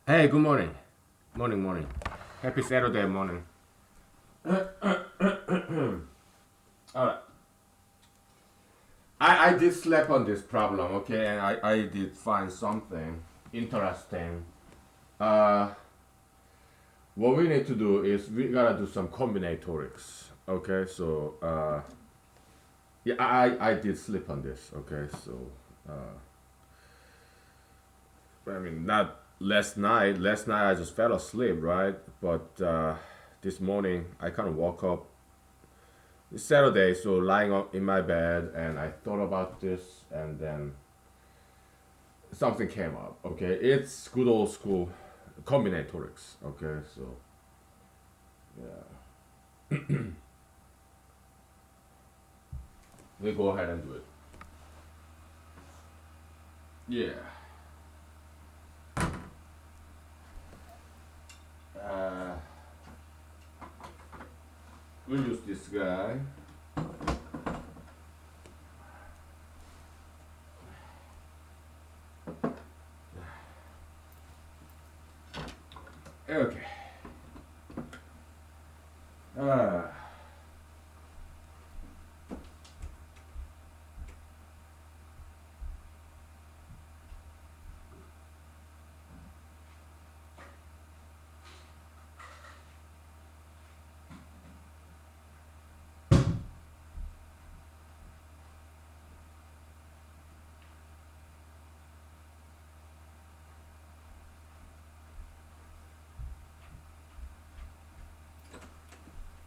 Hey, good morning. Morning. Happy Saturday morning. Alright. I did sleep on this problem, okay, and I did find something interesting. Uh, what we need to do is we gotta do some combinatorics, okay, so, yeah, I did sleep on this, okay, so, I mean, not last night. Last night I just fell asleep, right? But this morning I kind of woke up. It's Saturday, so lying up in my bed, and I thought about this, and then something came up. Okay, it's good old school combinatorics. Okay, so yeah, we go ahead and do it. Yeah. Uh, we'll use this guy. Okay. Uh,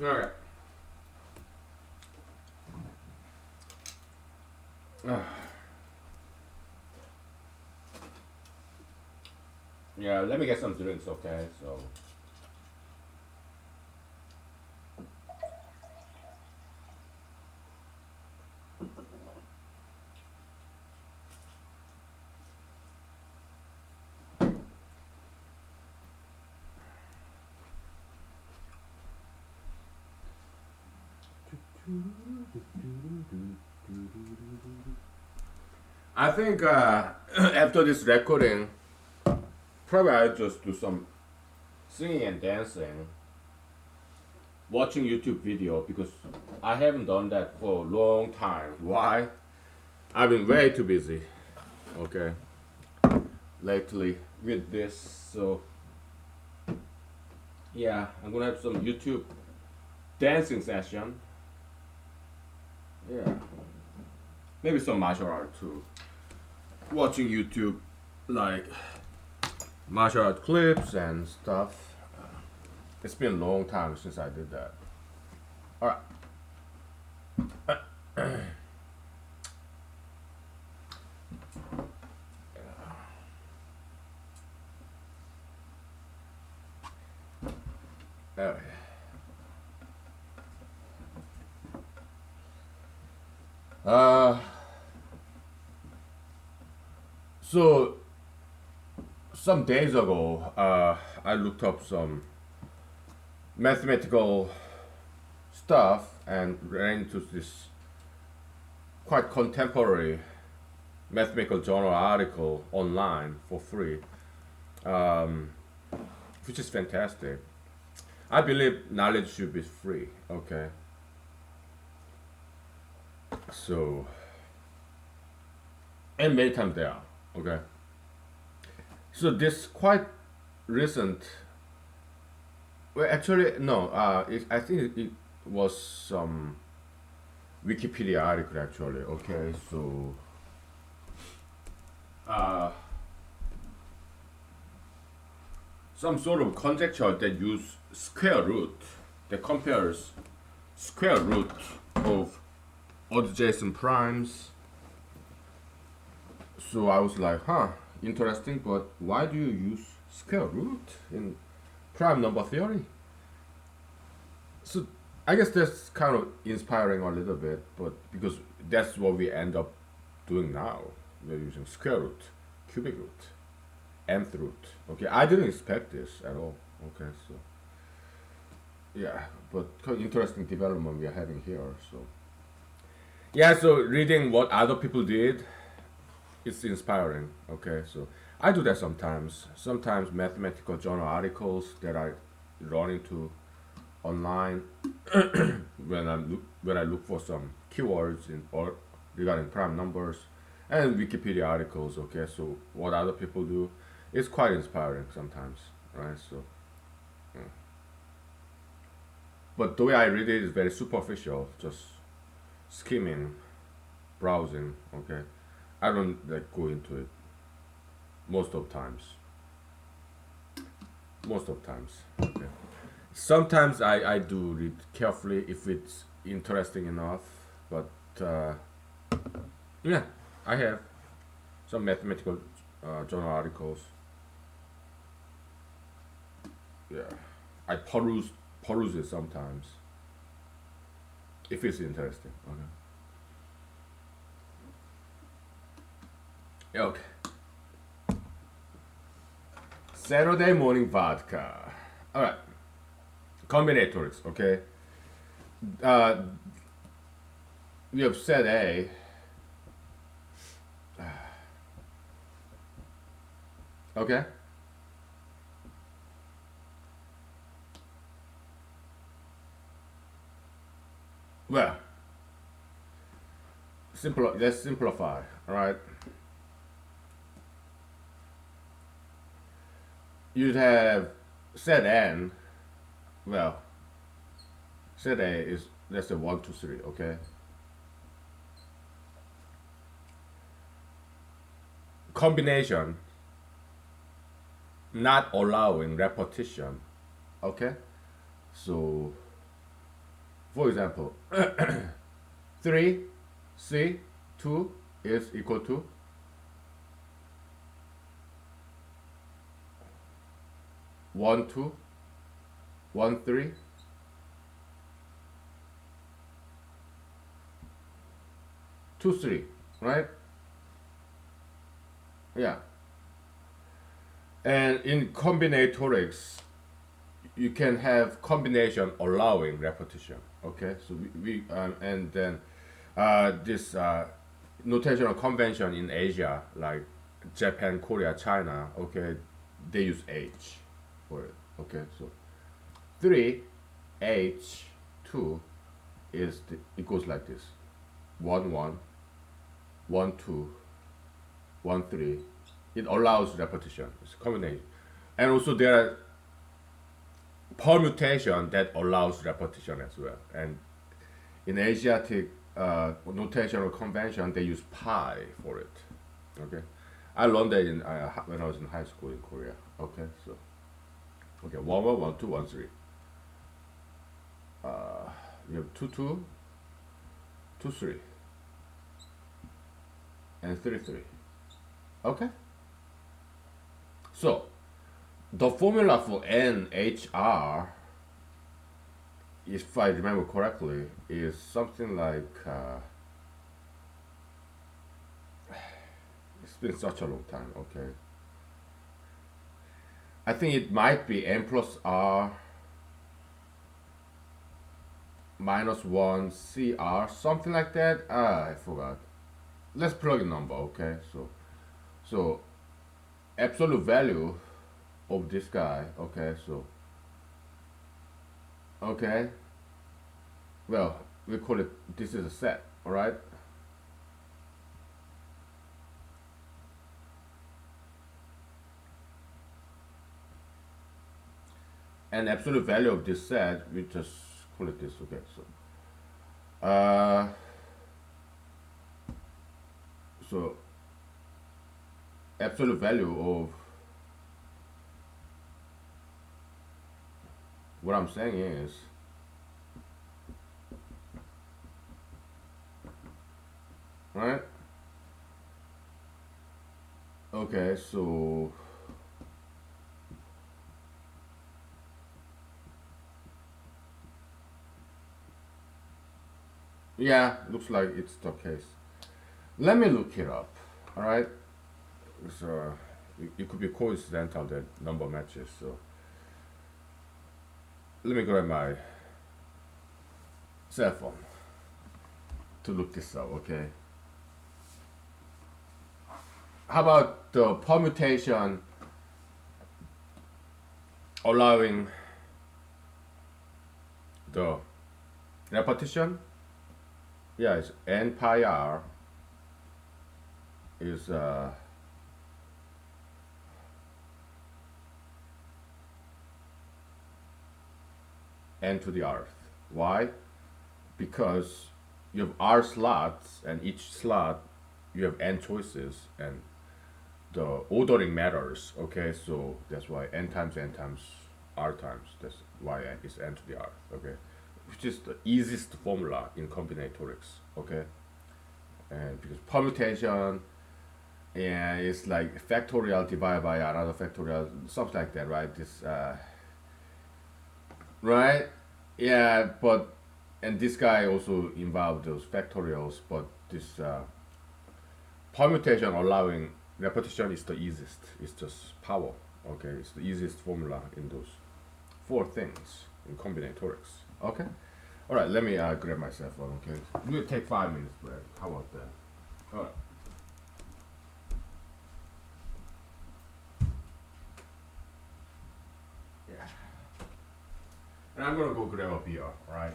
okay. Yeah, let me get some drinks. Okay, so. I think after this recording, probably I'll just do some singing and dancing, watching YouTube video because I haven't done that for a long time. Why? I've been way too busy. Okay, lately with this, so yeah, I'm gonna have some YouTube dancing session. Yeah, maybe some martial art too. Watching YouTube like martial art clips and stuff. It's been a long time since I did that. All right. Okay. Uh, so some days ago, I looked up some mathematical stuff and ran into this quite contemporary mathematical journal article online for free, um, which is fantastic. I believe knowledge should be free. Okay, so and many times they are. Okay, so this quite recent. Well, actually, no. I think it was some Wikipedia article actually. Okay, so uh, some sort of conjecture that use square root that compares square root of adjacent primes. So I was like, huh, interesting, but why do you use square root in prime number theory? So I guess that's kind of inspiring a little bit, but because that's what we end up doing now. We're using square root, cubic root, nth root. Okay, I didn't expect this at all. Okay, so yeah, but quite interesting development we are having here. So yeah, so reading what other people did, it's inspiring. Okay, so I do that sometimes. Sometimes mathematical journal articles that I run into online when I look for some keywords in or regarding prime numbers and Wikipedia articles. Okay, so what other people do is quite inspiring sometimes, right? So, yeah. But the way I read it is very superficial, just skimming, browsing. Okay, I don't like go into it most of times. Most of times. Okay. Sometimes I do read carefully if it's interesting enough, but yeah, I have some mathematical journal articles. Yeah, I peruse it sometimes if it's interesting. Okay. Okay. Saturday morning vodka. All right. Combinatorics. Okay. Uh, we have set A. Okay. Well, simple. Let's simplify. All right. You'd have set N. Well, set A is let's say 1, 2, 3. Okay. Combination not allowing repetition. Okay. So, for example, 3 C 2 is equal to 1, 2, 1, 3, 2, 3, right? Yeah. And in combinatorics, you can have combination allowing repetition. Okay, so and then this notational convention in Asia, like Japan, Korea, China. Okay, they use H for it. Okay, so 3 H 2 it goes like this: 1, 1, 1, 2, 1, 3. It allows repetition. It's a combination, and also there are permutation that allows repetition as well. And in Asiatic notational convention, they use pi for it. Okay, I learned that when I was in high school in Korea. Okay, so okay, 1, 1, 1, 2, 1, 3. You have 2, 2, 2, 3, and 3, 3. Okay, so the formula for NHR, if I remember correctly, is something like it's been such a long time. Okay, I think it might be N plus R minus 1 CR, something like that. I forgot. Let's plug in number. Okay, so absolute value of this guy. Okay, so okay, well, we call it, this is a set. All right, and absolute value of this set, we just call it this. Okay, uh so absolute value of what I'm saying is, right? Okay, so yeah, looks like it's the case. Let me look it up. All right, so it could be coincidental that number matches. So let me grab my cell phone to look this up. Okay. how about the permutation allowing the repetition? Yeah, it's n pi r is n to the rth. Why? Because you have r slots, and each slot you have n choices, and the ordering matters. Okay, so that's why n times r times. That's why it's n to the r. Okay, which is the easiest formula in combinatorics. Okay, and because permutation, and it's like factorial divided by another factorial, something like that, right? This right, yeah, but and this guy also involved those factorials, but this permutation allowing repetition is the easiest. It's just power. Okay, it's the easiest formula in those four things in combinatorics. Okay, all right. Let me grab myself one. Okay, we'll take 5 minutes break. How about that? All right. Yeah. And I'm gonna go grab a beer. All right.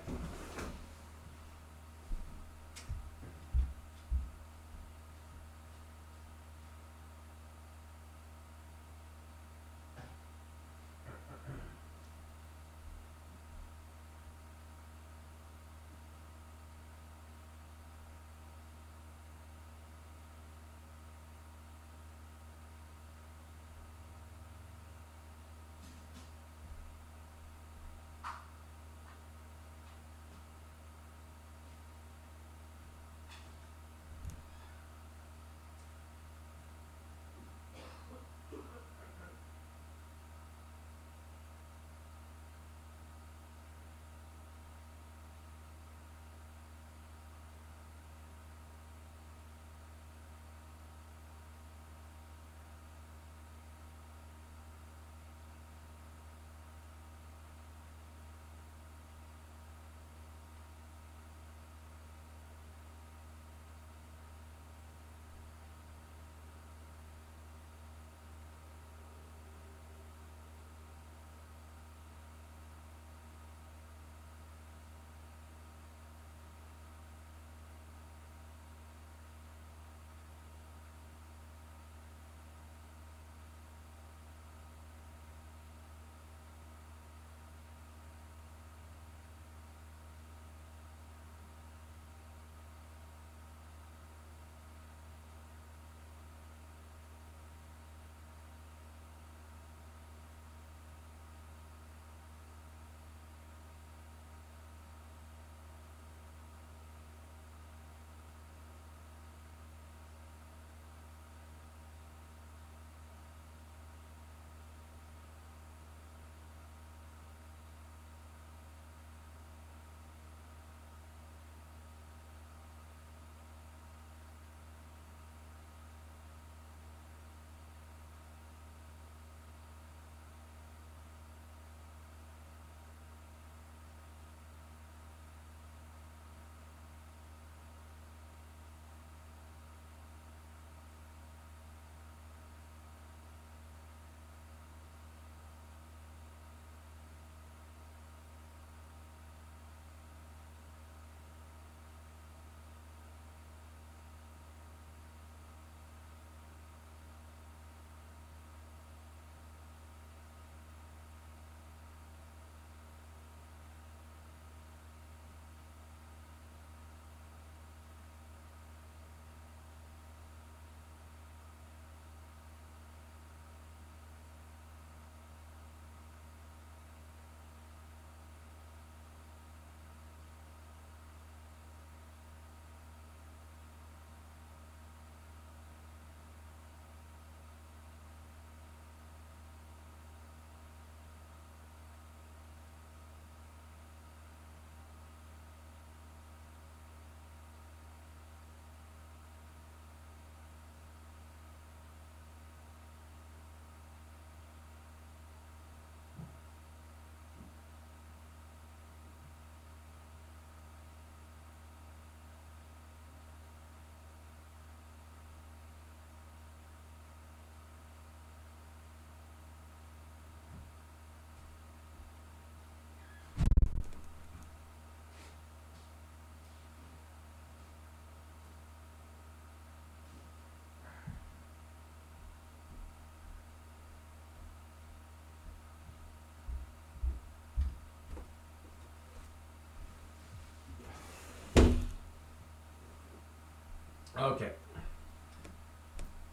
Okay.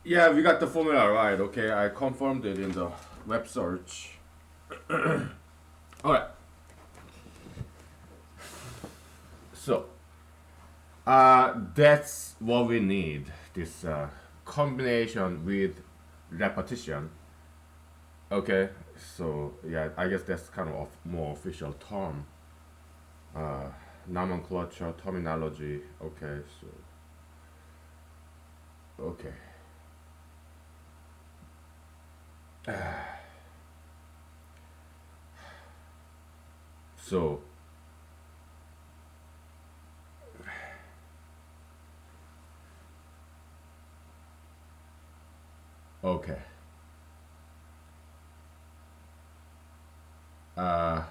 Yeah, we got the formula right. Okay, I confirmed it in the web search. All right. So, that's what we need. This combination with repetition. Okay. So yeah, I guess that's kind of a more official term. Uh, Nomenclature, terminology. Okay. So okay. So okay. Uh,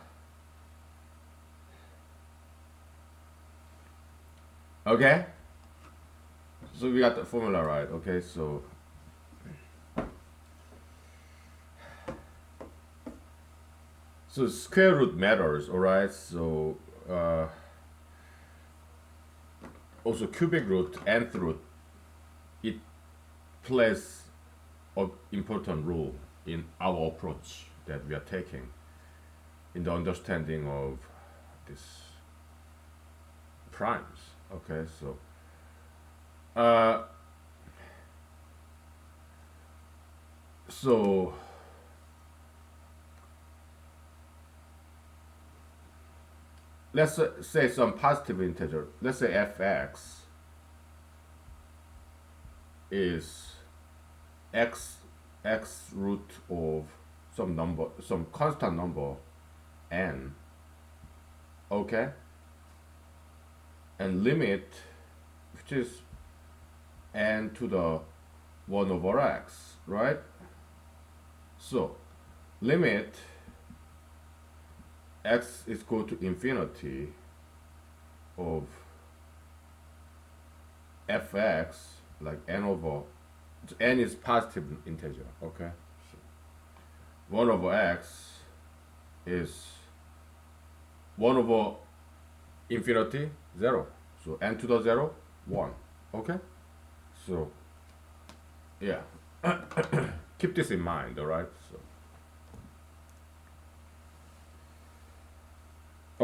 okay. So we got the formula right. Okay. So square root matters. All right. So also cubic root, nth root, it plays an important role in our approach that we are taking in the understanding of these primes. Okay. Uh, so let's say some positive integer. Let's say fx is x root of some number, some constant number n. Okay, and limit, which is n to the 1 over x, right? So limit x is equal to infinity of fx, like n over, n is positive integer. Okay, so 1 over x is 1 over infinity 0, so n to the 0 1. Okay, so yeah, keep this in mind. All right, so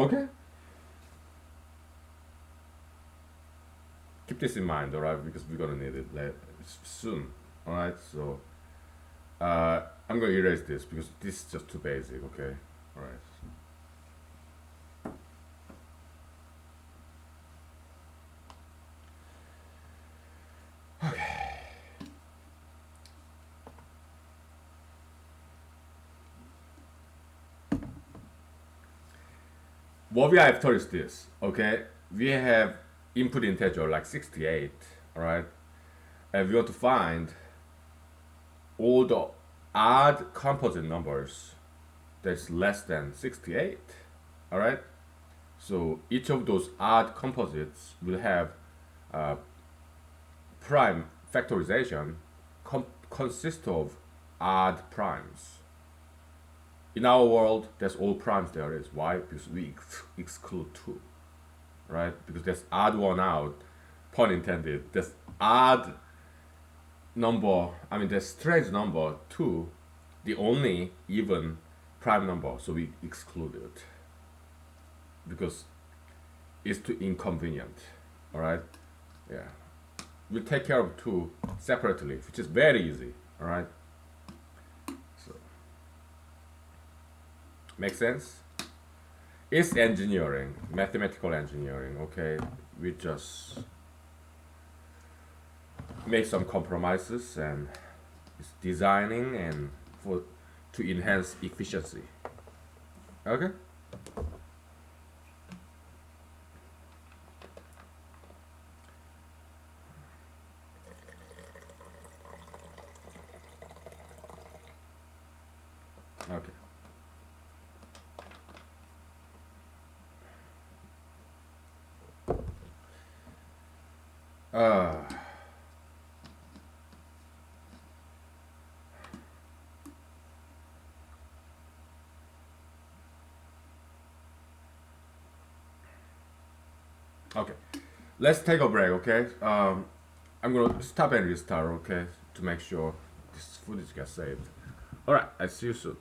okay, keep this in mind. All right, because we're gonna need it soon. All right, so I'm gonna erase this because this is just too basic. Okay, all right. What we are after is this. Okay, we have input integer like 68. All right, and we want to find all the odd composite numbers that's less than 68. All right, so each of those odd composites will have prime factorization consist of odd primes. In our world, that's all primes there is. Why? Because we exclude 2, right? Because that's odd one out, pun intended. That's odd number, I mean, that's strange number 2, the only even prime number, so we exclude it because it's too inconvenient. All right, yeah, we'll take care of 2 separately, which is very easy. All right, so make sense? It's engineering, mathematical engineering. Okay, we just make some compromises and it's designing and for to enhance efficiency. Okay. Okay. Uh, okay. Let's take a break, okay? I'm gonna stop and restart, okay, to make sure this footage gets saved. All right, I see you soon.